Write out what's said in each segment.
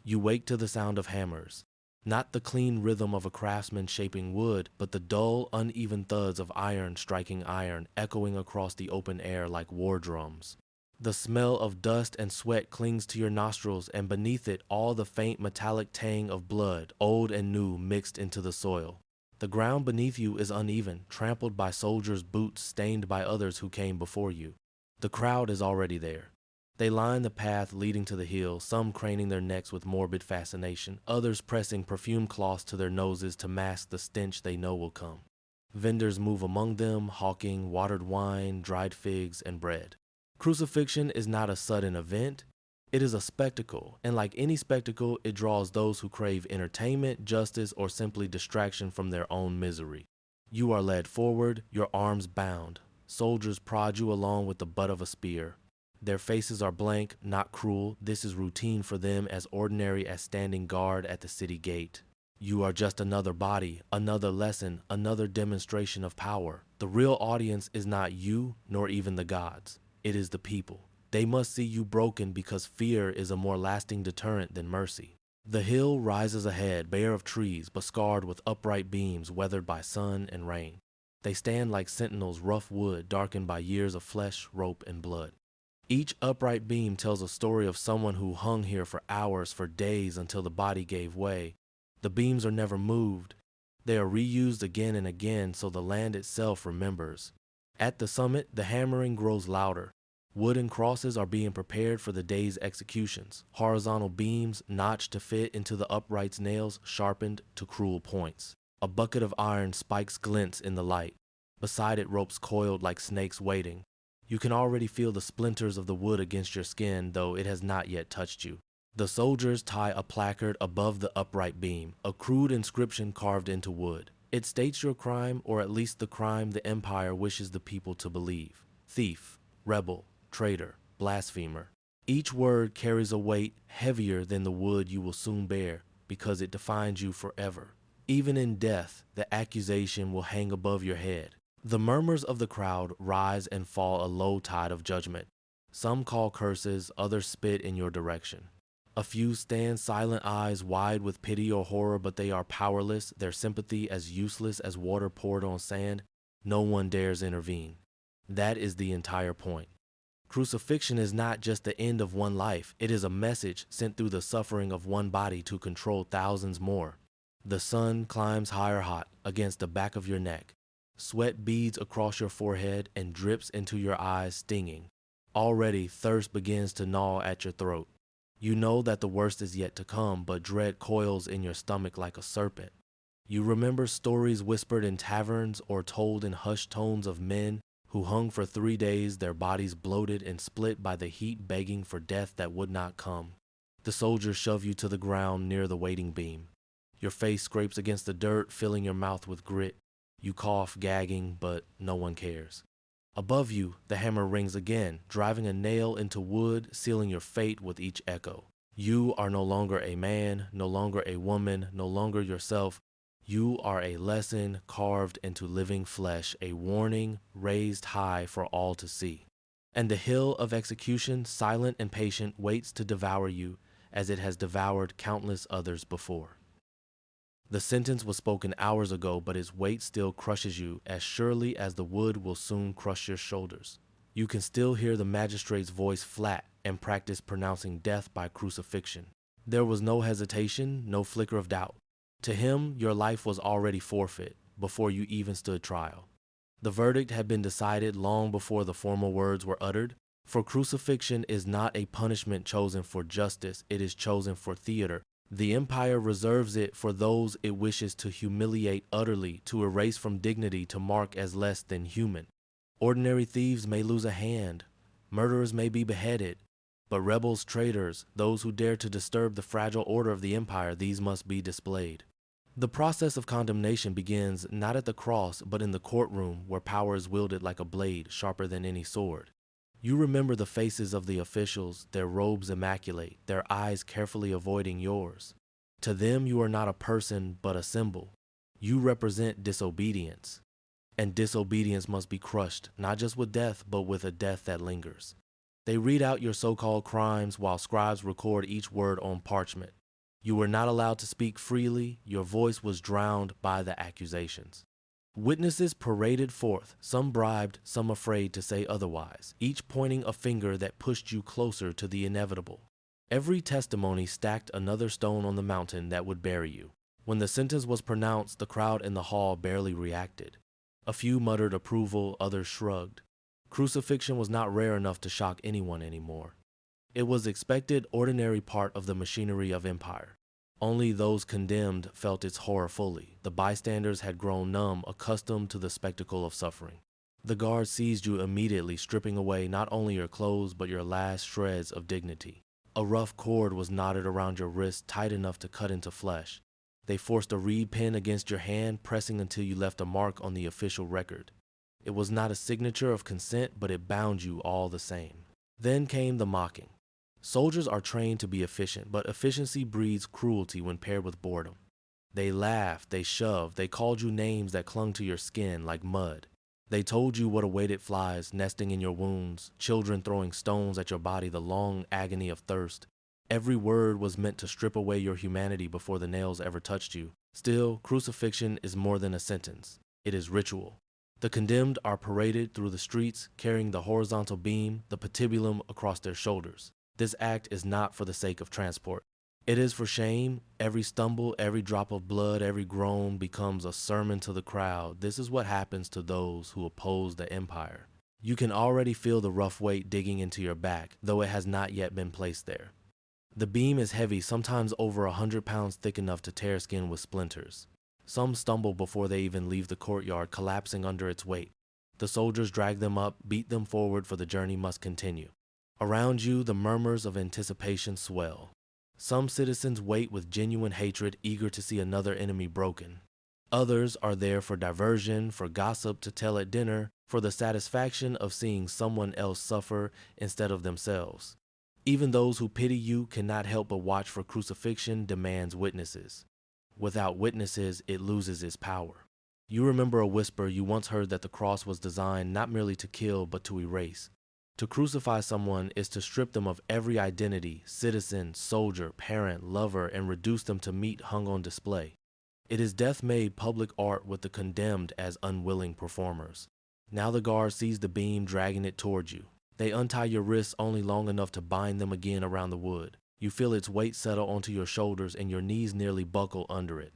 You wake to the sound of hammers. Not the clean rhythm of a craftsman shaping wood, but the dull, uneven thuds of iron striking iron, echoing across the open air like war drums. The smell of dust and sweat clings to your nostrils, and beneath it all the faint metallic tang of blood, old and new, mixed into the soil. The ground beneath you is uneven, trampled by soldiers' boots, stained by others who came before you. The crowd is already there. They line the path leading to the hill, some craning their necks with morbid fascination, others pressing perfume cloths to their noses to mask the stench they know will come. Vendors move among them, hawking watered wine, dried figs, and bread. Crucifixion is not a sudden event. It is a spectacle, and like any spectacle, it draws those who crave entertainment, justice, or simply distraction from their own misery. You are led forward, your arms bound. Soldiers prod you along with the butt of a spear. Their faces are blank, not cruel. This is routine for them, as ordinary as standing guard at the city gate. You are just another body, another lesson, another demonstration of power. The real audience is not you, nor even the gods. It is the people. They must see you broken because fear is a more lasting deterrent than mercy. The hill rises ahead, bare of trees, but scarred with upright beams weathered by sun and rain. They stand like sentinels, rough wood, darkened by years of flesh, rope, and blood. Each upright beam tells a story of someone who hung here for hours, for days, until the body gave way. The beams are never moved. They are reused again and again so the land itself remembers. At the summit, the hammering grows louder. Wooden crosses are being prepared for the day's executions. Horizontal beams, notched to fit into the upright's nails, sharpened to cruel points. A bucket of iron spikes glints in the light. Beside it, ropes coiled like snakes waiting. You can already feel the splinters of the wood against your skin, though it has not yet touched you. The soldiers tie a placard above the upright beam, a crude inscription carved into wood. It states your crime, or at least the crime the empire wishes the people to believe. Thief, rebel, traitor, blasphemer. Each word carries a weight heavier than the wood you will soon bear, because it defines you forever. Even in death, the accusation will hang above your head. The murmurs of the crowd rise and fall, a low tide of judgment. Some call curses, others spit in your direction. A few stand silent, eyes wide with pity or horror, but they are powerless, their sympathy as useless as water poured on sand. No one dares intervene. That is the entire point. Crucifixion is not just the end of one life. It is a message sent through the suffering of one body to control thousands more. The sun climbs higher hot against the back of your neck. Sweat beads across your forehead and drips into your eyes, stinging. Already, thirst begins to gnaw at your throat. You know that the worst is yet to come, but dread coils in your stomach like a serpent. You remember stories whispered in taverns or told in hushed tones of men who hung for 3 days, their bodies bloated and split by the heat, begging for death that would not come. The soldiers shove you to the ground near the waiting beam. Your face scrapes against the dirt, filling your mouth with grit. You cough, gagging, but no one cares. Above you, the hammer rings again, driving a nail into wood, sealing your fate with each echo. You are no longer a man, no longer a woman, no longer yourself. You are a lesson carved into living flesh, a warning raised high for all to see. And the hill of execution, silent and patient, waits to devour you as it has devoured countless others before. The sentence was spoken hours ago, but its weight still crushes you as surely as the wood will soon crush your shoulders. You can still hear the magistrate's voice flat and practice pronouncing death by crucifixion. There was no hesitation, no flicker of doubt. To him, your life was already forfeit before you even stood trial. The verdict had been decided long before the formal words were uttered, for crucifixion is not a punishment chosen for justice, it is chosen for theater. The empire reserves it for those it wishes to humiliate utterly, to erase from dignity, to mark as less than human. Ordinary thieves may lose a hand, murderers may be beheaded, but rebels, traitors, those who dare to disturb the fragile order of the empire, these must be displayed. The process of condemnation begins not at the cross, but in the courtroom, where power is wielded like a blade, sharper than any sword. You remember the faces of the officials, their robes immaculate, their eyes carefully avoiding yours. To them, you are not a person, but a symbol. You represent disobedience. And disobedience must be crushed, not just with death, but with a death that lingers. They read out your so-called crimes while scribes record each word on parchment. You were not allowed to speak freely, your voice was drowned by the accusations. Witnesses paraded forth, some bribed, some afraid to say otherwise, each pointing a finger that pushed you closer to the inevitable. Every testimony stacked another stone on the mountain that would bury you. When the sentence was pronounced, the crowd in the hall barely reacted. A few muttered approval, others shrugged. Crucifixion was not rare enough to shock anyone anymore. It was expected, ordinary part of the machinery of empire. Only those condemned felt its horror fully. The bystanders had grown numb, accustomed to the spectacle of suffering. The guards seized you immediately, stripping away not only your clothes but your last shreds of dignity. A rough cord was knotted around your wrist, tight enough to cut into flesh. They forced a reed pen against your hand, pressing until you left a mark on the official record. It was not a signature of consent, but it bound you all the same. Then came the mocking. Soldiers are trained to be efficient, but efficiency breeds cruelty when paired with boredom. They laughed, they shoved, they called you names that clung to your skin like mud. They told you what awaited flies nesting in your wounds, children throwing stones at your body, the long agony of thirst. Every word was meant to strip away your humanity before the nails ever touched you. Still, crucifixion is more than a sentence. It is ritual. The condemned are paraded through the streets, carrying the horizontal beam, the patibulum across their shoulders. This act is not for the sake of transport. It is for shame. Every stumble, every drop of blood, every groan becomes a sermon to the crowd. This is what happens to those who oppose the empire. You can already feel the rough weight digging into your back, though it has not yet been placed there. The beam is heavy, sometimes over 100 pounds thick enough to tear skin with splinters. Some stumble before they even leave the courtyard, collapsing under its weight. The soldiers drag them up, beat them forward, for the journey must continue. Around you, the murmurs of anticipation swell. Some citizens wait with genuine hatred, eager to see another enemy broken. Others are there for diversion, for gossip to tell at dinner, for the satisfaction of seeing someone else suffer instead of themselves. Even those who pity you cannot help but watch, for crucifixion demands witnesses. Without witnesses, it loses its power. You remember a whisper you once heard that the cross was designed not merely to kill but to erase. To crucify someone is to strip them of every identity, citizen, soldier, parent, lover, and reduce them to meat hung on display. It is death made public art, with the condemned as unwilling performers. Now the guard sees the beam, dragging it towards you. They untie your wrists only long enough to bind them again around the wood. You feel its weight settle onto your shoulders and your knees nearly buckle under it.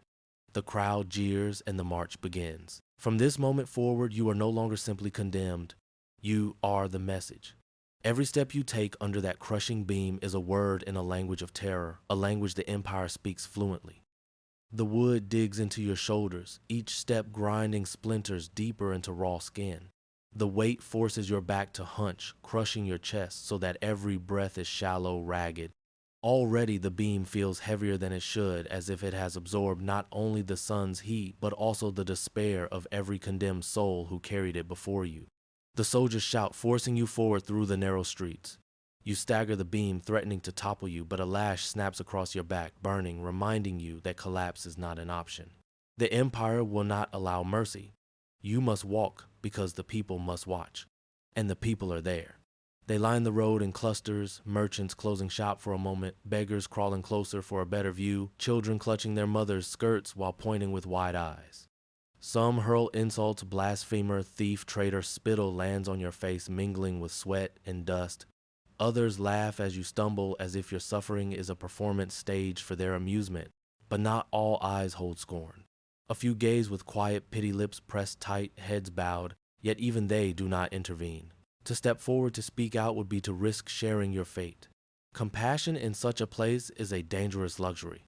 The crowd jeers and the march begins. From this moment forward, you are no longer simply condemned. You are the message. Every step you take under that crushing beam is a word in a language of terror, a language the empire speaks fluently. The wood digs into your shoulders, each step grinding splinters deeper into raw skin. The weight forces your back to hunch, crushing your chest so that every breath is shallow, ragged. Already the beam feels heavier than it should, as if it has absorbed not only the sun's heat, but also the despair of every condemned soul who carried it before you. The soldiers shout, forcing you forward through the narrow streets. You stagger the beam, threatening to topple you, but a lash snaps across your back, burning, reminding you that collapse is not an option. The empire will not allow mercy. You must walk because the people must watch. And the people are there. They line the road in clusters, merchants closing shop for a moment, beggars crawling closer for a better view, children clutching their mothers' skirts while pointing with wide eyes. Some hurl insults, blasphemer, thief, traitor, spittle lands on your face, mingling with sweat and dust. Others laugh as you stumble, as if your suffering is a performance staged for their amusement. But not all eyes hold scorn. A few gaze with quiet pity, lips pressed tight, heads bowed, yet even they do not intervene. To step forward to speak out would be to risk sharing your fate. Compassion in such a place is a dangerous luxury.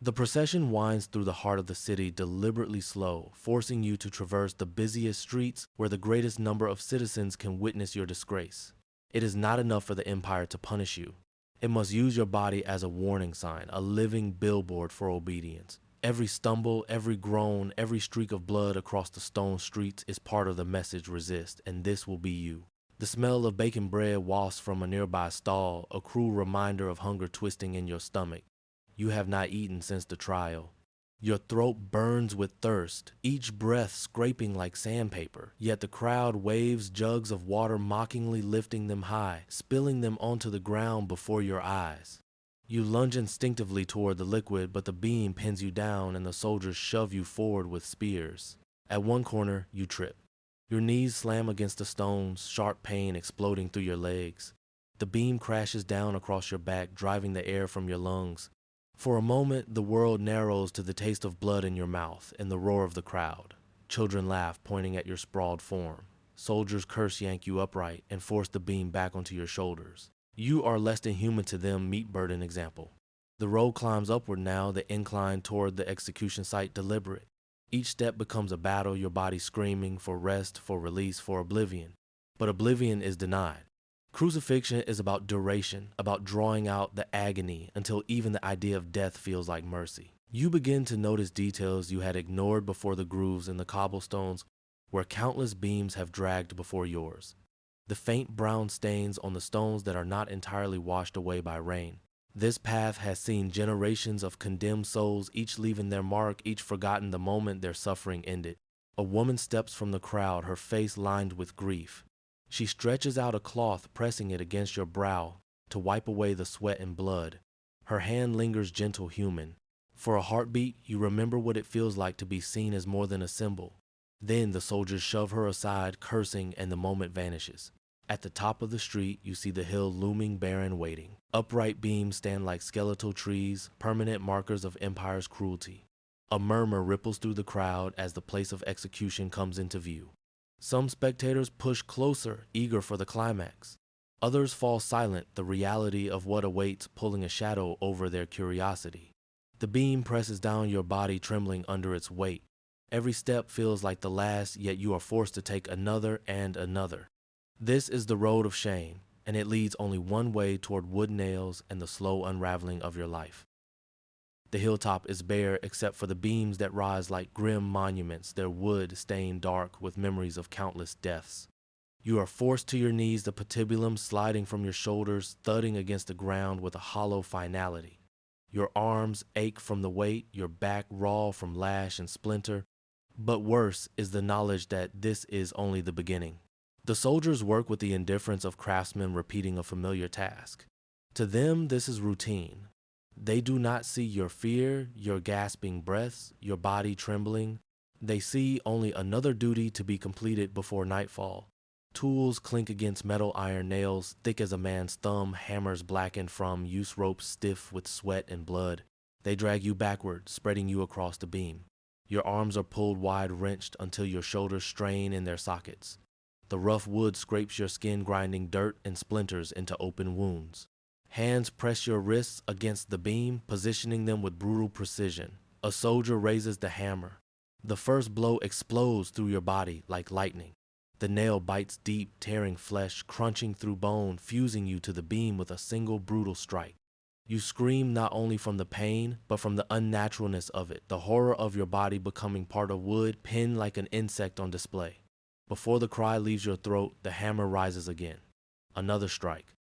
The procession winds through the heart of the city, deliberately slow, forcing you to traverse the busiest streets where the greatest number of citizens can witness your disgrace. It is not enough for the empire to punish you. It must use your body as a warning sign, a living billboard for obedience. Every stumble, every groan, every streak of blood across the stone streets is part of the message: resist, and this will be you. The smell of baking bread wafts from a nearby stall, a cruel reminder of hunger twisting in your stomach. You have not eaten since the trial. Your throat burns with thirst, each breath scraping like sandpaper, yet the crowd waves jugs of water, mockingly lifting them high, spilling them onto the ground before your eyes. You lunge instinctively toward the liquid, but the beam pins you down and the soldiers shove you forward with spears. At one corner, you trip. Your knees slam against the stones, sharp pain exploding through your legs. The beam crashes down across your back, driving the air from your lungs. For a moment, the world narrows to the taste of blood in your mouth and the roar of the crowd. Children laugh, pointing at your sprawled form. Soldiers curse yank you upright and force the beam back onto your shoulders. You are less than human to them, meat burden example. The road climbs upward now, the incline toward the execution site deliberate. Each step becomes a battle, your body screaming for rest, for release, for oblivion. But oblivion is denied. Crucifixion is about duration, about drawing out the agony until even the idea of death feels like mercy. You begin to notice details you had ignored before, the grooves in the cobblestones where countless beams have dragged before yours. The faint brown stains on the stones that are not entirely washed away by rain. This path has seen generations of condemned souls, each leaving their mark, each forgotten the moment their suffering ended. A woman steps from the crowd, her face lined with grief. She stretches out a cloth, pressing it against your brow to wipe away the sweat and blood. Her hand lingers gentle, human. For a heartbeat, you remember what it feels like to be seen as more than a symbol. Then the soldiers shove her aside, cursing, and the moment vanishes. At the top of the street, you see the hill looming barren, waiting. Upright beams stand like skeletal trees, permanent markers of empire's cruelty. A murmur ripples through the crowd as the place of execution comes into view. Some spectators push closer, eager for the climax. Others fall silent, the reality of what awaits pulling a shadow over their curiosity. The beam presses down your body, trembling under its weight. Every step feels like the last, yet you are forced to take another and another. This is the road of shame, and it leads only one way, toward wood nails and the slow unraveling of your life. The hilltop is bare except for the beams that rise like grim monuments, their wood stained dark with memories of countless deaths. You are forced to your knees, the patibulum sliding from your shoulders, thudding against the ground with a hollow finality. Your arms ache from the weight, your back raw from lash and splinter. But worse is the knowledge that this is only the beginning. The soldiers work with the indifference of craftsmen repeating a familiar task. To them, this is routine. They do not see your fear, your gasping breaths, your body trembling. They see only another duty to be completed before nightfall. Tools clink against metal iron nails, thick as a man's thumb, hammers blackened from use, ropes stiff with sweat and blood. They drag you backward, spreading you across the beam. Your arms are pulled wide, wrenched until your shoulders strain in their sockets. The rough wood scrapes your skin, grinding dirt and splinters into open wounds. Hands press your wrists against the beam, positioning them with brutal precision. A soldier raises the hammer. The first blow explodes through your body like lightning. The nail bites deep, tearing flesh, crunching through bone, fusing you to the beam with a single brutal strike. You scream not only from the pain, but from the unnaturalness of it, the horror of your body becoming part of wood, pinned like an insect on display. Before the cry leaves your throat, the hammer rises again. Another strike.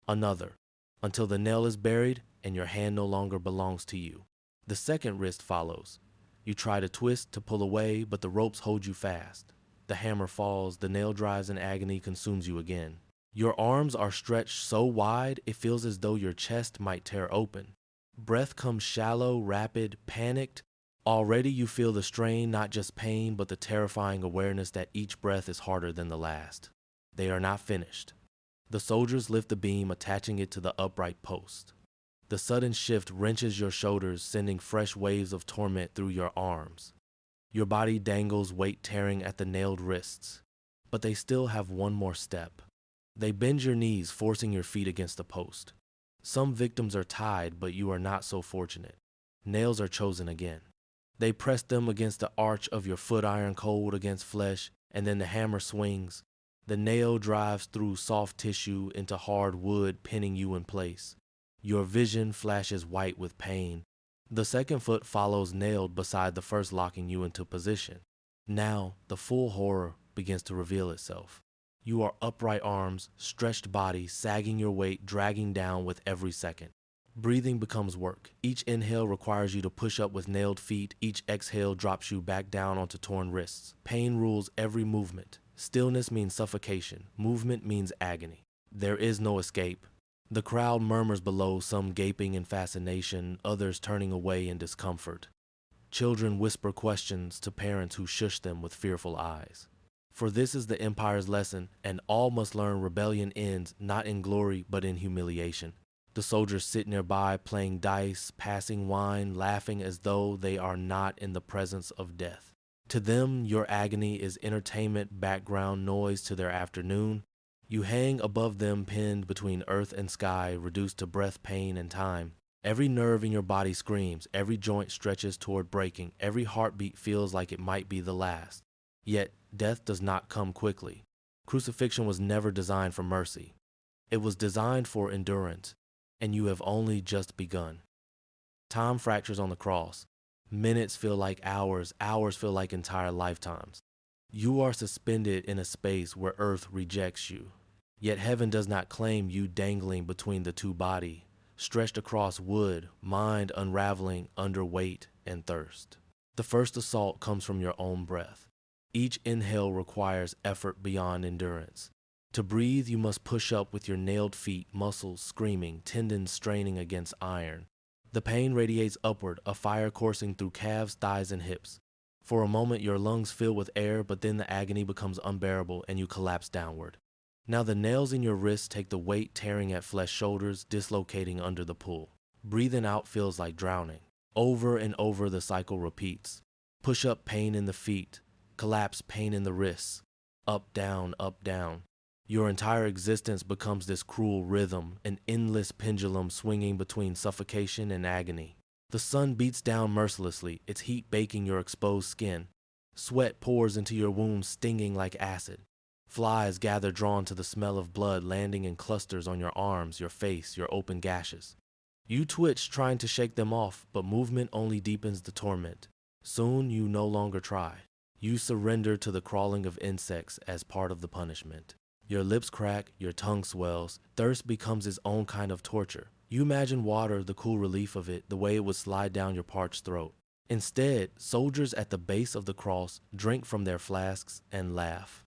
Another. Until the nail is buried and your hand no longer belongs to you. The second wrist follows. You try to twist, to pull away, but the ropes hold you fast. The hammer falls, the nail drives in agony, consumes you again. Your arms are stretched so wide, it feels as though your chest might tear open. Breath comes shallow, rapid, panicked. Already you feel the strain, not just pain, but the terrifying awareness that each breath is harder than the last. They are not finished. The soldiers lift the beam, attaching it to the upright post. The sudden shift wrenches your shoulders, sending fresh waves of torment through your arms. Your body dangles, weight tearing at the nailed wrists. But they still have one more step. They bend your knees, forcing your feet against the post. Some victims are tied, but you are not so fortunate. Nails are chosen again. They press them against the arch of your foot, iron cold against flesh, and then the hammer swings. The nail drives through soft tissue into hard wood, pinning you in place. Your vision flashes white with pain. The second foot follows, nailed beside the first, locking you into position. Now, the full horror begins to reveal itself. You are upright arms, stretched body, sagging your weight, dragging down with every second. Breathing becomes work. Each inhale requires you to push up with nailed feet. Each exhale drops you back down onto torn wrists. Pain rules every movement. Stillness means suffocation. Movement means agony. There is no escape. The crowd murmurs below, some gaping in fascination, others turning away in discomfort. Children whisper questions to parents who shush them with fearful eyes. For this is the empire's lesson, and all must learn rebellion ends not in glory but in humiliation. The soldiers sit nearby playing dice, passing wine, laughing as though they are not in the presence of death. To them, your agony is entertainment, background noise to their afternoon. You hang above them, pinned between earth and sky, reduced to breath, pain, and time. Every nerve in your body screams, every joint stretches toward breaking, every heartbeat feels like it might be the last. Yet, death does not come quickly. Crucifixion was never designed for mercy. It was designed for endurance, and you have only just begun. Time fractures on the cross. Minutes feel like hours, hours feel like entire lifetimes. You are suspended in a space where earth rejects you. Yet heaven does not claim you, dangling between the two bodies, stretched across wood, mind unraveling under weight and thirst. The first assault comes from your own breath. Each inhale requires effort beyond endurance. To breathe, you must push up with your nailed feet, muscles screaming, tendons straining against iron. The pain radiates upward, a fire coursing through calves, thighs, and hips. For a moment, your lungs fill with air, but then the agony becomes unbearable and you collapse downward. Now the nails in your wrists take the weight, tearing at flesh, shoulders, dislocating under the pull. Breathing out feels like drowning. Over and over the cycle repeats. Push up, pain in the feet. Collapse, pain in the wrists. Up, down, up, down. Your entire existence becomes this cruel rhythm, an endless pendulum swinging between suffocation and agony. The sun beats down mercilessly, its heat baking your exposed skin. Sweat pours into your wounds, stinging like acid. Flies gather, drawn to the smell of blood, landing in clusters on your arms, your face, your open gashes. You twitch, trying to shake them off, but movement only deepens the torment. Soon you no longer try. You surrender to the crawling of insects as part of the punishment. Your lips crack, your tongue swells, thirst becomes its own kind of torture. You imagine water, the cool relief of it, the way it would slide down your parched throat. Instead, soldiers at the base of the cross drink from their flasks and laugh.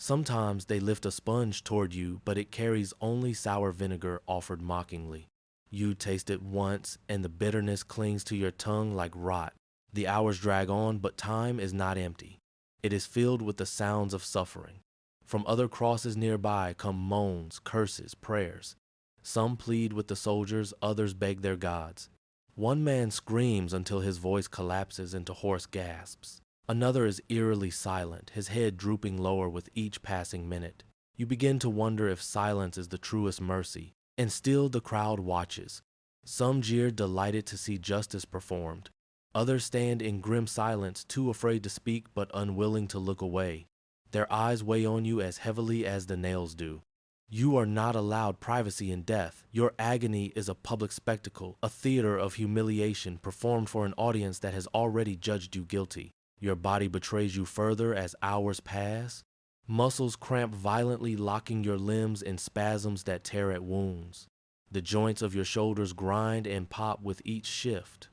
Sometimes they lift a sponge toward you, but it carries only sour vinegar offered mockingly. You taste it once, and the bitterness clings to your tongue like rot. The hours drag on, but time is not empty. It is filled with the sounds of suffering. From other crosses nearby come moans, curses, prayers. Some plead with the soldiers, others beg their gods. One man screams until his voice collapses into hoarse gasps. Another is eerily silent, his head drooping lower with each passing minute. You begin to wonder if silence is the truest mercy, and still the crowd watches. Some jeer, delighted to see justice performed. Others stand in grim silence, too afraid to speak but unwilling to look away. Their eyes weigh on you as heavily as the nails do. You are not allowed privacy in death. Your agony is a public spectacle, a theater of humiliation performed for an audience that has already judged you guilty. Your body betrays you further as hours pass. Muscles cramp violently, locking your limbs in spasms that tear at wounds. The joints of your shoulders grind and pop with each shift.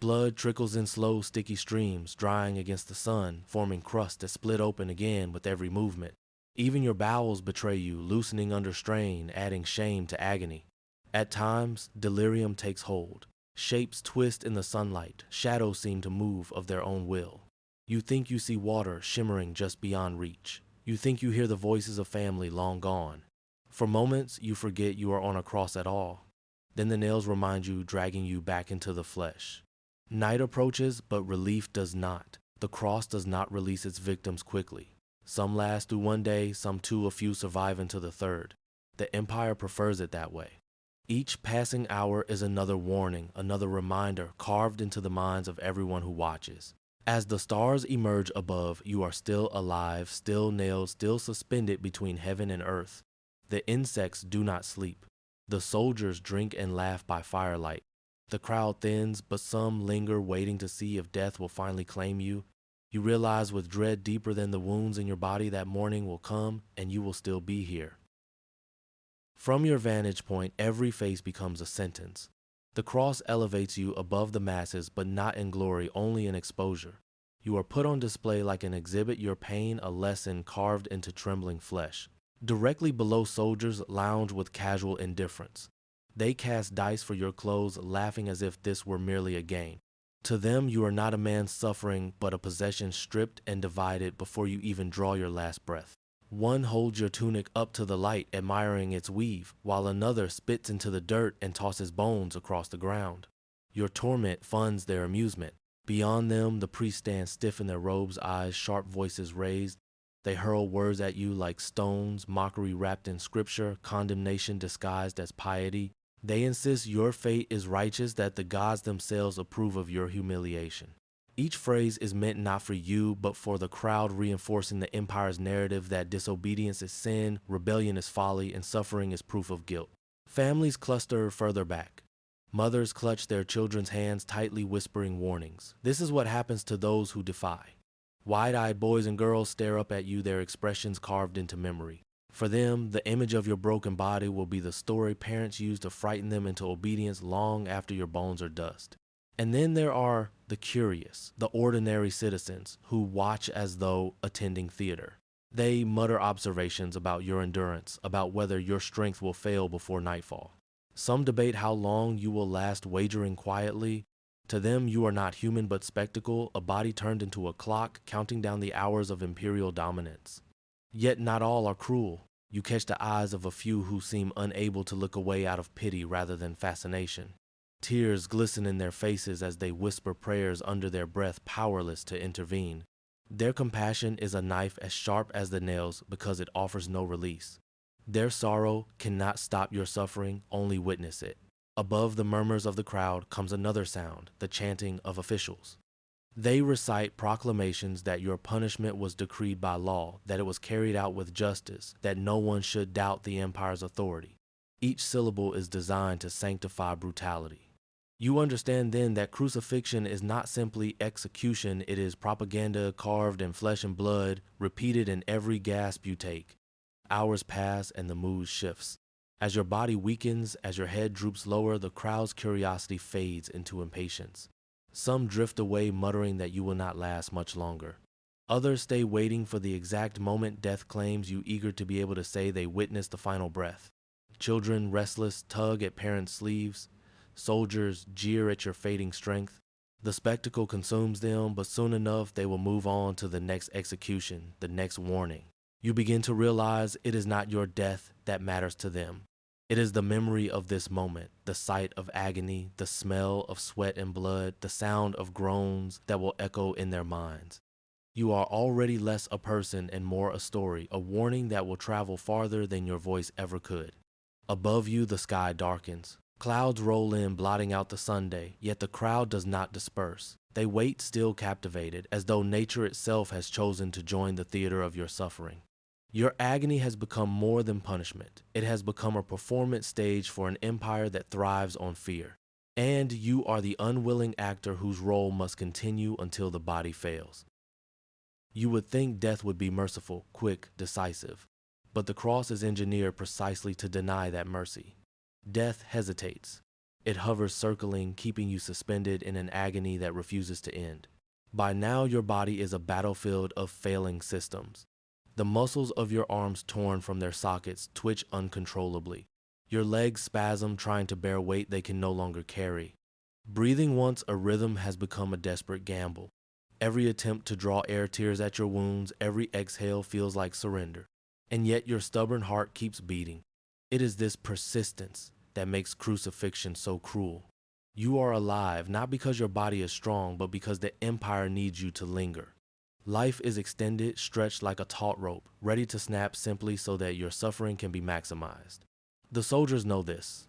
Blood trickles in slow, sticky streams, drying against the sun, forming crusts that split open again with every movement. Even your bowels betray you, loosening under strain, adding shame to agony. At times, delirium takes hold. Shapes twist in the sunlight, shadows seem to move of their own will. You think you see water shimmering just beyond reach. You think you hear the voices of family long gone. For moments, you forget you are on a cross at all. Then the nails remind you, dragging you back into the flesh. Night approaches, but relief does not. The cross does not release its victims quickly. Some last through one day, some two, a few survive into the third. The empire prefers it that way. Each passing hour is another warning, another reminder carved into the minds of everyone who watches. As the stars emerge above, you are still alive, still nailed, still suspended between heaven and earth. The insects do not sleep. The soldiers drink and laugh by firelight. The crowd thins, but some linger, waiting to see if death will finally claim you. You realize with dread deeper than the wounds in your body that morning will come, and you will still be here. From your vantage point, every face becomes a sentence. The cross elevates you above the masses, but not in glory, only in exposure. You are put on display like an exhibit, your pain a lesson carved into trembling flesh. Directly below, soldiers lounge with casual indifference. They cast dice for your clothes, laughing as if this were merely a game. To them, you are not a man suffering, but a possession stripped and divided before you even draw your last breath. One holds your tunic up to the light, admiring its weave, while another spits into the dirt and tosses bones across the ground. Your torment funds their amusement. Beyond them, the priests stand stiff in their robes, eyes, sharp voices raised. They hurl words at you like stones, mockery wrapped in scripture, condemnation disguised as piety. They insist your fate is righteous, that the gods themselves approve of your humiliation. Each phrase is meant not for you, but for the crowd, reinforcing the empire's narrative that disobedience is sin, rebellion is folly, and suffering is proof of guilt. Families cluster further back. Mothers clutch their children's hands tightly, whispering warnings. This is what happens to those who defy. Wide-eyed boys and girls stare up at you, their expressions carved into memory. For them, the image of your broken body will be the story parents use to frighten them into obedience long after your bones are dust. And then there are the curious, the ordinary citizens who watch as though attending theater. They mutter observations about your endurance, about whether your strength will fail before nightfall. Some debate how long you will last, wagering quietly. To them, you are not human but spectacle, a body turned into a clock, counting down the hours of imperial dominance. Yet not all are cruel. You catch the eyes of a few who seem unable to look away out of pity rather than fascination. Tears glisten in their faces as they whisper prayers under their breath, powerless to intervene. Their compassion is a knife as sharp as the nails because it offers no release. Their sorrow cannot stop your suffering, only witness it. Above the murmurs of the crowd comes another sound, the chanting of officials. They recite proclamations that your punishment was decreed by law, that it was carried out with justice, that no one should doubt the empire's authority. Each syllable is designed to sanctify brutality. You understand then that crucifixion is not simply execution, it is propaganda carved in flesh and blood, repeated in every gasp you take. Hours pass and the mood shifts. As your body weakens, as your head droops lower, the crowd's curiosity fades into impatience. Some drift away, muttering that you will not last much longer. Others stay waiting for the exact moment death claims you, eager to be able to say they witnessed the final breath. Children, restless, tug at parents' sleeves. Soldiers jeer at your fading strength. The spectacle consumes them, but soon enough they will move on to the next execution, the next warning. You begin to realize it is not your death that matters to them. It is the memory of this moment, the sight of agony, the smell of sweat and blood, the sound of groans that will echo in their minds. You are already less a person and more a story, a warning that will travel farther than your voice ever could. Above you, the sky darkens. Clouds roll in, blotting out the Sunday, yet the crowd does not disperse. They wait, still captivated, as though nature itself has chosen to join the theater of your suffering. Your agony has become more than punishment. It has become a performance stage for an empire that thrives on fear. And you are the unwilling actor whose role must continue until the body fails. You would think death would be merciful, quick, decisive. But the cross is engineered precisely to deny that mercy. Death hesitates. It hovers circling, keeping you suspended in an agony that refuses to end. By now, your body is a battlefield of failing systems. The muscles of your arms, torn from their sockets, twitch uncontrollably. Your legs spasm, trying to bear weight they can no longer carry. Breathing once a rhythm has become a desperate gamble. Every attempt to draw air tears at your wounds, every exhale feels like surrender. And yet your stubborn heart keeps beating. It is this persistence that makes crucifixion so cruel. You are alive, not because your body is strong, but because the empire needs you to linger. Life is extended, stretched like a taut rope, ready to snap simply so that your suffering can be maximized. The soldiers know this.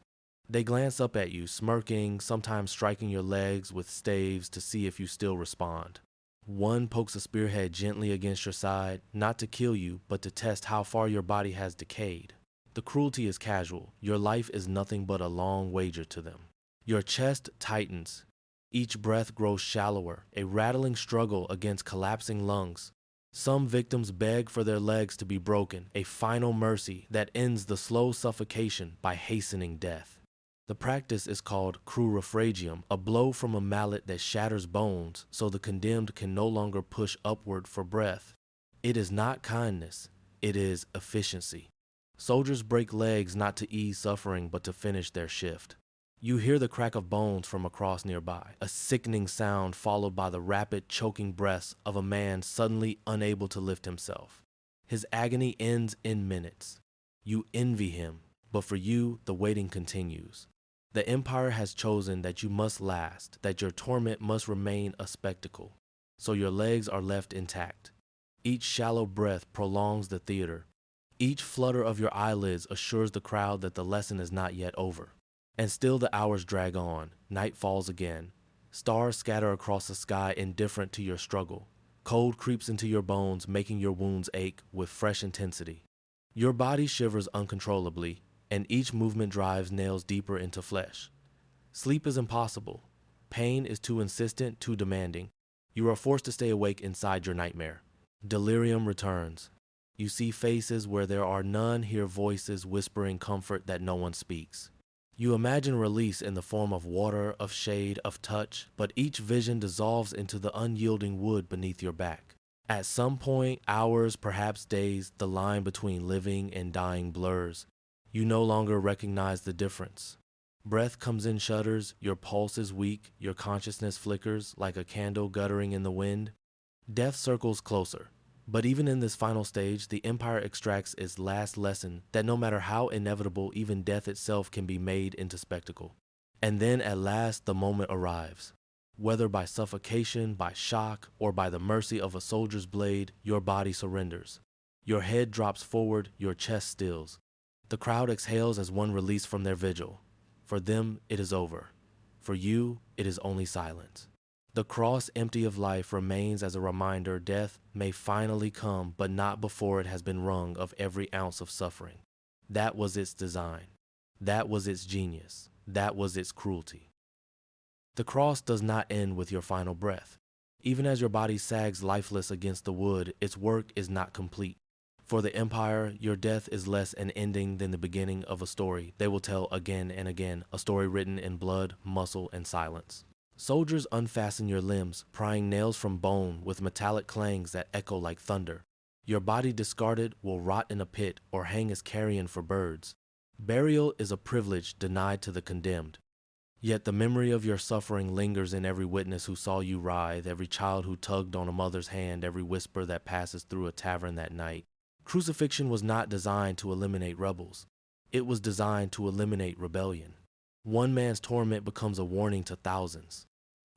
They glance up at you, smirking, sometimes striking your legs with staves to see if you still respond. One pokes a spearhead gently against your side, not to kill you, but to test how far your body has decayed. The cruelty is casual. Your life is nothing but a long wager to them. Your chest tightens. Each breath grows shallower, a rattling struggle against collapsing lungs. Some victims beg for their legs to be broken, a final mercy that ends the slow suffocation by hastening death. The practice is called crucifixion, a blow from a mallet that shatters bones so the condemned can no longer push upward for breath. It is not kindness, it is efficiency. Soldiers break legs not to ease suffering but to finish their shift. You hear the crack of bones from a cross nearby, a sickening sound followed by the rapid, choking breaths of a man suddenly unable to lift himself. His agony ends in minutes. You envy him, but for you, the waiting continues. The Empire has chosen that you must last, that your torment must remain a spectacle. So your legs are left intact. Each shallow breath prolongs the theater. Each flutter of your eyelids assures the crowd that the lesson is not yet over. And still the hours drag on. Night falls again. Stars scatter across the sky indifferent to your struggle. Cold creeps into your bones, making your wounds ache with fresh intensity. Your body shivers uncontrollably, and each movement drives nails deeper into flesh. Sleep is impossible. Pain is too insistent, too demanding. You are forced to stay awake inside your nightmare. Delirium returns. You see faces where there are none, hear voices whispering comfort that no one speaks. You imagine release in the form of water, of shade, of touch, but each vision dissolves into the unyielding wood beneath your back. At some point, hours, perhaps days, the line between living and dying blurs. You no longer recognize the difference. Breath comes in shudders, your pulse is weak, your consciousness flickers like a candle guttering in the wind. Death circles closer. But even in this final stage, the Empire extracts its last lesson that no matter how inevitable, even death itself can be made into spectacle. And then at last the moment arrives. Whether by suffocation, by shock, or by the mercy of a soldier's blade, your body surrenders. Your head drops forward, your chest stills. The crowd exhales as one released from their vigil. For them, it is over. For you, it is only silence. The cross, empty of life, remains as a reminder death may finally come, but not before it has been wrung of every ounce of suffering. That was its design. That was its genius. That was its cruelty. The cross does not end with your final breath. Even as your body sags lifeless against the wood, its work is not complete. For the Empire, your death is less an ending than the beginning of a story they will tell again and again, a story written in blood, muscle, and silence. Soldiers unfasten your limbs, prying nails from bone with metallic clangs that echo like thunder. Your body discarded will rot in a pit or hang as carrion for birds. Burial is a privilege denied to the condemned. Yet the memory of your suffering lingers in every witness who saw you writhe, every child who tugged on a mother's hand, every whisper that passes through a tavern that night. Crucifixion was not designed to eliminate rebels. It was designed to eliminate rebellion. One man's torment becomes a warning to thousands.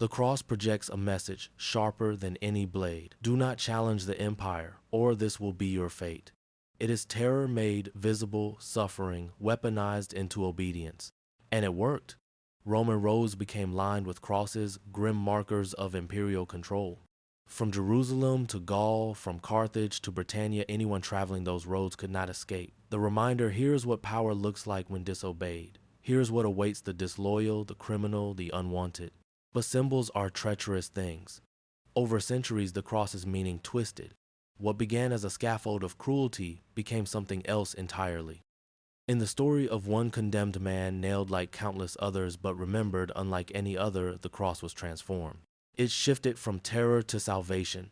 The cross projects a message sharper than any blade. Do not challenge the Empire, or this will be your fate. It is terror made visible, suffering, weaponized into obedience. And it worked. Roman roads became lined with crosses, grim markers of imperial control. From Jerusalem to Gaul, from Carthage to Britannia, anyone traveling those roads could not escape. The reminder, here's what power looks like when disobeyed. Here's what awaits the disloyal, the criminal, the unwanted. But symbols are treacherous things. Over centuries, the cross's meaning twisted. What began as a scaffold of cruelty became something else entirely. In the story of one condemned man nailed like countless others but remembered unlike any other, the cross was transformed. It shifted from terror to salvation,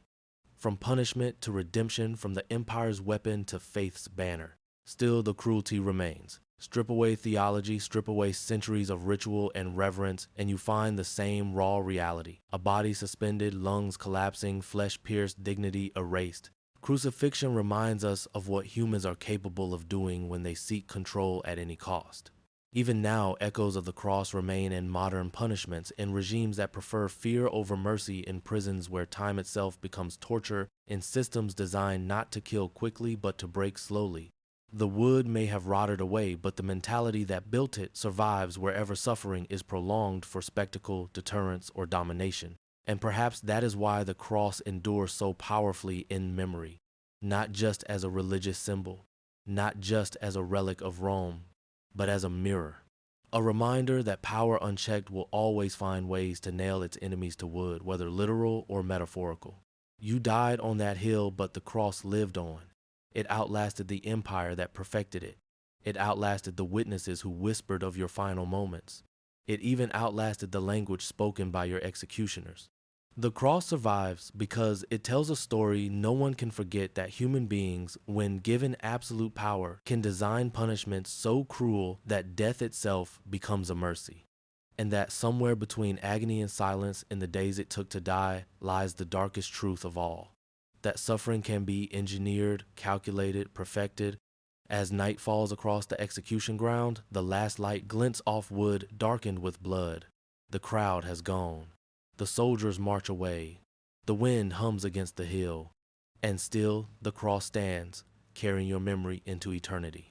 from punishment to redemption, from the Empire's weapon to faith's banner. Still, the cruelty remains. Strip away theology, strip away centuries of ritual and reverence, and you find the same raw reality. A body suspended, lungs collapsing, flesh-pierced, dignity erased. Crucifixion reminds us of what humans are capable of doing when they seek control at any cost. Even now, echoes of the cross remain in modern punishments, in regimes that prefer fear over mercy, in prisons where time itself becomes torture, in systems designed not to kill quickly but to break slowly. The wood may have rotted away, but the mentality that built it survives wherever suffering is prolonged for spectacle, deterrence, or domination. And perhaps that is why the cross endures so powerfully in memory, not just as a religious symbol, not just as a relic of Rome, but as a mirror. A reminder that power unchecked will always find ways to nail its enemies to wood, whether literal or metaphorical. You died on that hill, but the cross lived on. It outlasted the empire that perfected it. It outlasted the witnesses who whispered of your final moments. It even outlasted the language spoken by your executioners. The cross survives because it tells a story no one can forget, that human beings, when given absolute power, can design punishments so cruel that death itself becomes a mercy. And that somewhere between agony and silence in the days it took to die lies the darkest truth of all. That suffering can be engineered, calculated, perfected. As night falls across the execution ground, the last light glints off wood darkened with blood. The crowd has gone. The soldiers march away. The wind hums against the hill. And still the cross stands, carrying your memory into eternity.